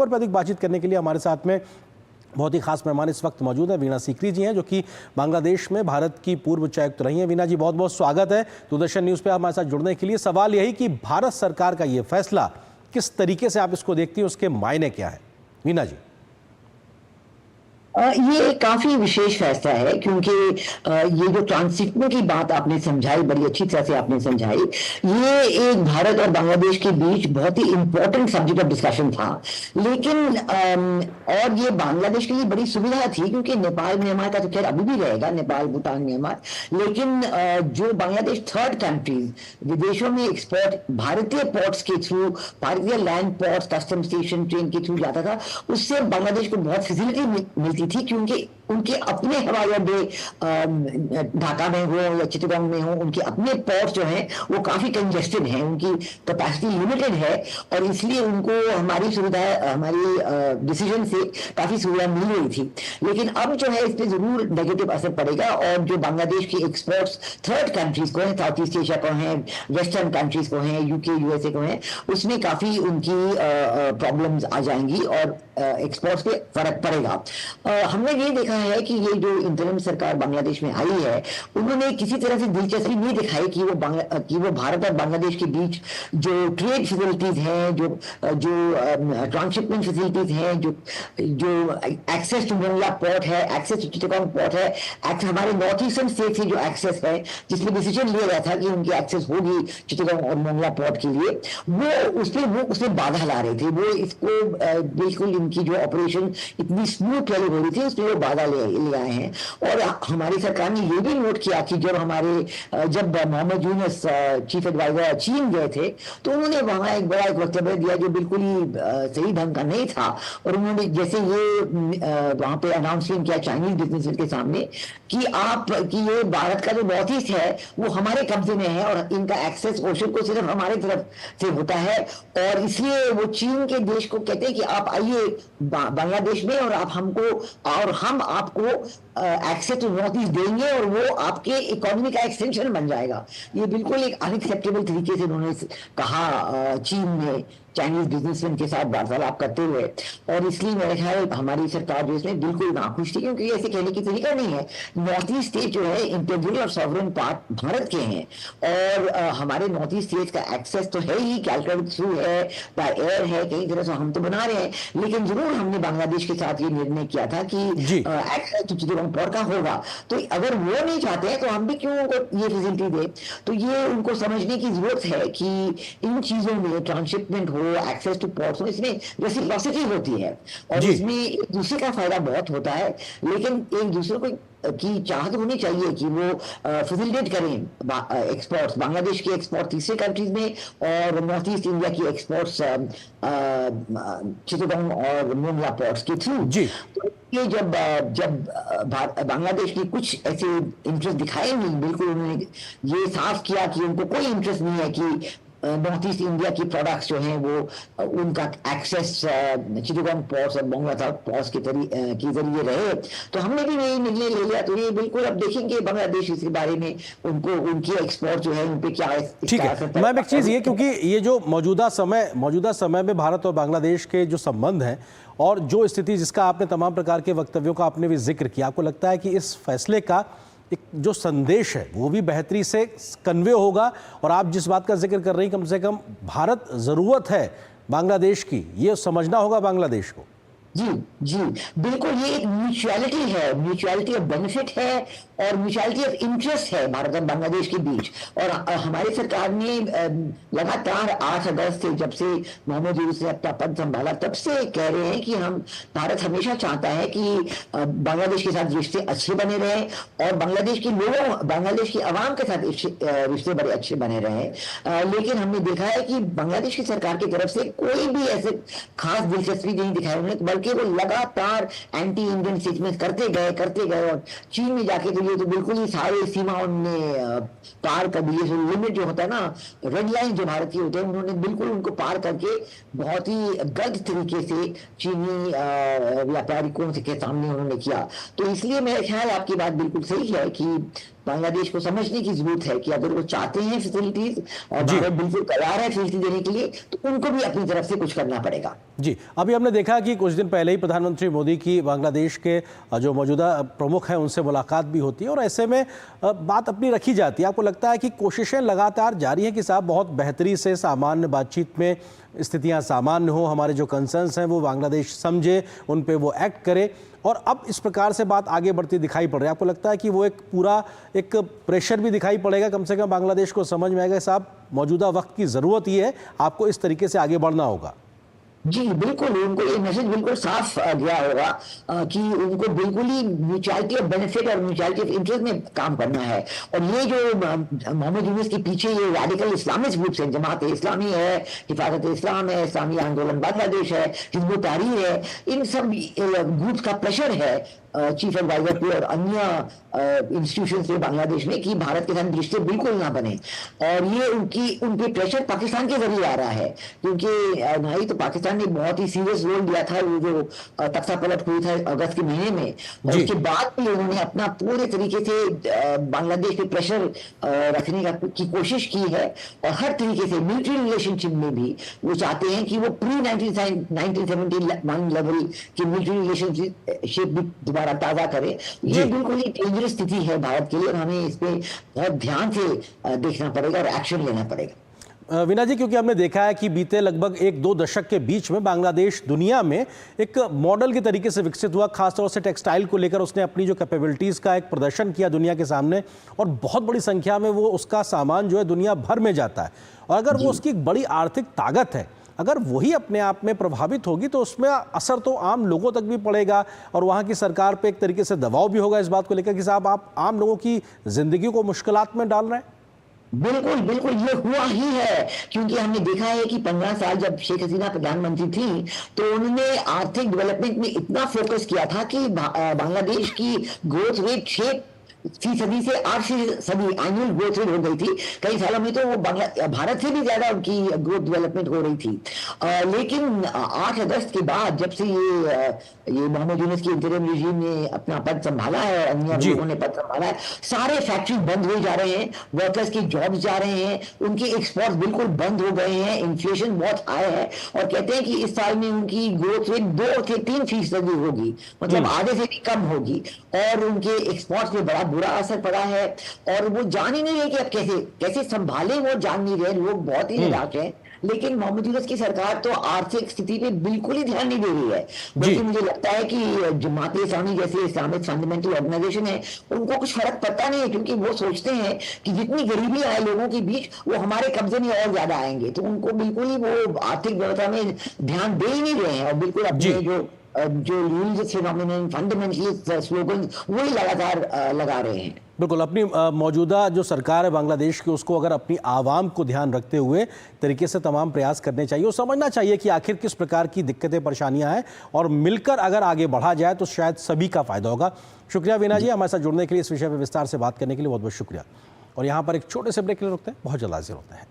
और पर अधिक बातचीत करने के लिए हमारे साथ में बहुत ही खास मेहमान इस वक्त मौजूद हैं। वीणा सीकरी जी हैं, जो कि बांग्लादेश में भारत की पूर्व उच्चायुक्त रही हैं। वीणा जी, बहुत बहुत स्वागत है दूरदर्शन न्यूज़ पे हमारे साथ जुड़ने के लिए। सवाल यही कि भारत सरकार का ये फैसला किस तरीके से आप इसको देखती हैं, उसके मायने क्या है? वीणा जी। ये काफी विशेष फैसला है, क्योंकि ये जो ट्रांसशिपमेंट की बात आपने समझाई, बड़ी अच्छी तरह से आपने समझाई। ये एक भारत और बांग्लादेश के बीच बहुत ही इंपॉर्टेंट सब्जेक्ट ऑफ डिस्कशन था। लेकिन और ये बांग्लादेश के लिए बड़ी सुविधा थी, क्योंकि नेपाल म्यांमार का तो खैर अभी भी रहेगा, नेपाल भूटान म्यांमार। लेकिन जो बांग्लादेश थर्ड कंट्रीज विदेशों में एक्सपोर्ट भारतीय पोर्ट्स के थ्रू, भारतीय land ports, custom station, train के थ्रू जाता था, उससे बांग्लादेश को बहुत फैसिलिटी मिलती थी, क्योंकि उनके अपने हवाई अड्डे ढाका में हो या चिटगांव में हो, उनके अपने पोर्ट्स जो हैं वो काफी कंजेस्टेड हैं, उनकी कैपेसिटी लिमिटेड है, और इसलिए उनको हमारी सुविधा, हमारी डिसीजन से काफी सुविधा मिल रही थी। लेकिन अब जो है इस पर जरूर नेगेटिव असर पड़ेगा, और जो बांग्लादेश की एक्सपोर्ट्स थर्ड कंट्रीज को हैं, साउथ ईस्ट एशिया को हैं, वेस्टर्न कंट्रीज को हैं, यूके यूएसए को हैं, उसमें काफी उनकी प्रॉब्लम्स आ जाएंगी और एक्सपोर्ट्स पे फर्क पड़ेगा। हमने ये देखा है कि ये जो इंतरिम सरकार बांग्लादेश में आई है, उन्होंने किसी तरह से दिलचस्पी नहीं दिखाई कि वो भारत और बांग्लादेश के बीच जो ट्रेड फैसिलिटीज हैं, जो ट्रांसशिपमेंट फैसिलिटीज हैं, जो एक्सेस टू मोंगला पोर्ट है, एक्सेस टू चिटगांव पोर्ट है, हमारे नॉर्थ ईस्टर्न स्टेट से जो एक्सेस है, जिसमें डिसीजन लिया गया था कि उनकी एक्सेस होगी चिटगांव और मोंगला पोर्ट के लिए, वो उसमें बाधा ला रहे थे। वो इसको बिल्कुल इनकी जो ऑपरेशन इतनी स्मूथ चली हो रही थी, उसमें वो बाधा ले आए हैं। और हमारी सरकार ने ये भी नोट किया कि जब मोहम्मद यूनुस चीफ एडवाइजर चीन गए थे, तो उन्होंने वहां एक बड़ा वक्तव्य दिया जो बिल्कुल ही सही ढंग का नहीं था। और उन्होंने जैसे ये वहां पे अनाउंसमेंट किया चाइनीज बिजनेसमैन के सामने कि ये भारत का जो नॉर्थ ईस्ट है वो हमारे कब्जे में है, और इनका एक्सेस ओशन को सिर्फ हमारे तरफ से होता है, और इसलिए वो चीन के देश को कहते हैं कि आप आइए बांग्लादेश में, और हम आपको एक्सेस टू नॉर्थ ईस्ट देंगे, और वो आपके इकोनॉमी का एक्सटेंशन बन जाएगा। ये बिल्कुल एक अनएक्सेप्टेबल तरीके से उन्होंने कहा चीन में चाइनीज बिजनेसमैन के साथ वार्तालाप करते हुए। और इसलिए मेरे ख्याल हमारी सरकार जो इसमें बिल्कुल नाखुश थी, क्योंकि ऐसे कहने की तरीका नहीं है। नॉर्थ ईस्ट स्टेट जो है इंटीग्रल और सॉवरेन पार्ट भारत के हैं, और हमारे नॉर्थ ईस्ट स्टेट का एक्सेस तो है ही, कैलकट थ्रू है, बाय एयर है, कई तरह से हम तो बना रहे हैं। लेकिन जरूर हमने बांग्लादेश के साथ ये निर्णय किया था कि एक्सेस टू चिटगांव पोर्ट का होगा। तो अगर वो नहीं चाहते हैं तो हम भी क्यों उनको ये फैसिलिटी दे? तो ये उनको समझने की जरूरत है कि इन चीजों में ट्रांसशिपमेंट एक्सेस टू पोर्ट्स, इसमें रेसिप्रोसिटी होती है, और इसमें एक दूसरे का फायदा बहुत होता है। लेकिन एक दूसरे को की चाहत होनी चाहिए कि वो फैसिलिटेट करें एक्सपोर्ट्स, बांग्लादेश के एक्सपोर्ट तीसरे कंट्रीज में, और नॉर्थ ईस्ट इंडिया की एक्सपोर्ट्स चिटगांव और मोंगला पोर्ट्स के थ्रू। तो ये जब बांग्लादेश की कुछ ऐसे इंटरेस्ट दिखाए नहीं, बिल्कुल उन्होंने ये साफ किया कि उनको कोई इंटरेस्ट नहीं है कि नॉर्थ ईस्ट इंडिया की प्रोडक्ट्स जो हैं वो उनका एक्सेस चिटगांव पोर्ट्स और मोंगला पोर्ट्स के जरिए रहे। तो हमने भी यही निर्णय ले लिया। तो ये बिल्कुल अब देखेंगे बांग्लादेश इसके बारे में, उनकी एक्सपोर्ट जो है उन पे क्या। ठीक है, मैम एक चीज़ ये, क्योंकि ये जो मौजूदा समय में भारत और बांग्लादेश के जो संबंध हैं और जो स्थिति जिसका आपने तमाम प्रकार के वक्तव्यों का आपने भी जिक्र किया, आपको लगता है कि इस फैसले का एक जो संदेश है वो भी बेहतरी से कन्वे होगा? और आप जिस बात का जिक्र कर रही हैं, कम से कम भारत ज़रूरत है बांग्लादेश की, ये समझना होगा बांग्लादेश को। जी बिल्कुल, ये एक म्यूचुअलिटी है, म्यूचुअलिटी ऑफ बेनिफिट है, और म्यूचुअलिटी ऑफ इंटरेस्ट है भारत और बांग्लादेश के बीच। और हमारी सरकार ने लगातार 8 अगस्त से, जब से मोहम्मद यूनुस ने अपना पद संभाला, तब से कह रहे हैं कि भारत हमेशा चाहता है कि बांग्लादेश के साथ रिश्ते अच्छे बने रहें, और बांग्लादेश के लोगों, बांग्लादेश की आवाम के साथ रिश्ते बड़े अच्छे बने रहें। लेकिन हमने देखा है कि बांग्लादेश की सरकार की तरफ से कोई भी ऐसे खास दिलचस्पी नहीं दिखाई उन्होंने, करके वो लगातार एंटी इंडियन स्टेटमेंट करते गए और चीन में जाके तो ये तो बिल्कुल ही सारे सीमा उनने पार कर दिए। जो लिमिट जो होता है ना, रेड लाइन जो भारत की होते हैं, उन्होंने बिल्कुल उनको पार करके बहुत ही गलत तरीके से चीनी व्यापारिकों के सामने उन्होंने किया। तो इसलिए मेरा ख्याल आपकी बात बिल्कुल सही है कि बांग्लादेश को समझने की जरूरत है कि अगर वो चाहते हैं फैसिलिटीज और भारत बिल्कुल तैयार है फैसिलिटी देने के लिए, तो उनको भी अपनी तरफ से कुछ करना पड़ेगा। जी, अभी हमने देखा कि कुछ दिन पहले ही प्रधानमंत्री मोदी की बांग्लादेश के जो मौजूदा प्रमुख हैं उनसे मुलाकात भी होती है और ऐसे में बात अपनी रखी जाती है। आपको लगता है कि कोशिशें लगातार जारी हैं कि साहब बहुत बेहतरी से सामान्य बातचीत में स्थितियां सामान्य हो, हमारे जो कंसर्न्स हैं वो बांग्लादेश समझे, उन पे वो एक्ट करे, और अब इस प्रकार से बात आगे बढ़ती दिखाई पड़ रही है? आपको लगता है कि वो एक प्रेशर भी दिखाई पड़ेगा, कम से कम बांग्लादेश को समझ में आएगा साहब मौजूदा वक्त की ज़रूरत ये है, आपको इस तरीके से आगे बढ़ना होगा? जी बिल्कुल, उनको ये मैसेज बिल्कुल साफ गया होगा कि उनको बिल्कुल ही म्यूचुअलिटी ऑफ बेनिफिट और म्यूचुअलिटी ऑफ इंटरेस्ट में काम करना है। और ये जो मोहम्मद यूनुस के पीछे ये रैडिकल इस्लामिस्ट ग्रुप्स हैं, जमात इस्लामी है, हिफाजत इस्लाम है, इस्लामी आंदोलन बांग्लादेश है, हिजबुत तहरीर है, इन सब ग्रुप्स का प्रेशर है चीफ एडवाइजर पे और अन्य इंस्टीट्यूशंस पे बांग्लादेश में कि भारत के साथ रिश्ते बिल्कुल ना बने। और ये उनके प्रेशर पाकिस्तान के जरिए आ रहा है, क्योंकि भाई तो पाकिस्तान ने बहुत ही सीरियस रोल दिया था, वो जो तख्ता पलट हुई था अगस्त के महीने में, और उसके बाद भी उन्होंने अपना पूरे तरीके से बांग्लादेश पे प्रेशर रखने की कोशिश की है। और हर तरीके से मिलिट्री रिलेशनशिप में भी वो चाहते हैं कि वो प्री 1971 लेवल की मिलिट्री रिलेशनशिप भी ताजा करे। ये बिल्कुल ही डेंजरस स्थिति है भारत के लिए और हमें इस पे बहुत ध्यान से देखना पड़ेगा और एक्शन लेना पड़ेगा। वीना जी, क्योंकि हमने देखा है कि बीते लगभग 1-2 दशक के बीच में बांग्लादेश दुनिया में एक मॉडल के तरीके से विकसित हुआ, खासतौर से टेक्सटाइल को लेकर उसने अपनी जो कैपेबिलिटीज़ का एक प्रदर्शन किया दुनिया के सामने, और बहुत बड़ी संख्या में वो उसका सामान जो है दुनिया भर में जाता है। और अगर वो उसकी एक बड़ी आर्थिक ताकत है, अगर वही अपने आप में प्रभावित होगी तो उसमें असर तो आम लोगों तक भी पड़ेगा और वहाँ की सरकार पे एक तरीके से दबाव भी होगा इस बात को लेकर कि साहब आप आम लोगों की जिंदगी को मुश्किलात में डाल रहे हैं। बिल्कुल बिल्कुल, ये हुआ ही है, क्योंकि हमने देखा है कि 15 साल जब शेख हसीना प्रधानमंत्री थी तो उन्होंने आर्थिक डेवलपमेंट में इतना फोकस किया था कि बांग्लादेश की ग्रोथ रेट 6% से 8% एनुअल ग्रोथ रेट हो गई थी। कई सालों में तो वो भारत से भी ज्यादा उनकी ग्रोथ डेवलपमेंट हो रही थी। लेकिन 8 अगस्त के बाद जब से ये मोहम्मद यूनुस की इंटरिम रिजीम ने अपना पद संभाला है, अन्य लोगों ने पद संभाला है, सारे फैक्ट्री बंद हो जा रहे हैं, वर्कर्स की जॉब्स जा रहे हैं, उनके एक्सपोर्ट बिल्कुल बंद हो गए हैं, इन्फ्लेशन बहुत हाई है और कहते हैं कि इस साल में उनकी ग्रोथ रेट 2 से 3% होगी, मतलब आधे से भी कम होगी। और उनके एक्सपोर्ट पे बड़ा बुरा असर पड़ा है और वो जान ही नहीं रहे कि अब कैसे संभाले, वो जान नहीं रहे, लोग बहुत ही निराश हैं। लेकिन मोहम्मद यूनुस की सरकार तो आर्थिक स्थिति पे बिल्कुल ही ध्यान नहीं दे रही है। बल्कि मुझे लगता है कि जमात इस्लामी जैसे इस्लामिक फंडामेंटल ऑर्गेनाइजेशन है, उनको कुछ फर्क पड़ता नहीं है, क्योंकि वो सोचते हैं कि जितनी गरीबी आए लोगों के बीच वो हमारे कब्जे में और ज्यादा आएंगे, तो उनको बिल्कुल ही वो आर्थिक व्यवस्था में ध्यान दे ही नहीं रहे हैं और बिल्कुल अपने जो रिलीजियस फिनोमिनन फंडामेंटलिस्ट स्लोगन वही लगातार लगा रहे हैं। बिल्कुल, अपनी मौजूदा जो सरकार है बांग्लादेश की, उसको अगर अपनी आवाम को ध्यान रखते हुए तरीके से तमाम प्रयास करने चाहिए और समझना चाहिए कि आखिर किस प्रकार की दिक्कतें परेशानियां हैं और मिलकर अगर आगे बढ़ा जाए तो शायद सभी का फायदा होगा। शुक्रिया वीना जी, हमारे साथ जुड़ने के लिए, इस विषय पर विस्तार से बात करने के लिए बहुत बहुत शुक्रिया। और यहाँ पर एक छोटे से ब्रेक के लिए रुकते हैं, बहुत जल्द हाजिर होते हैं।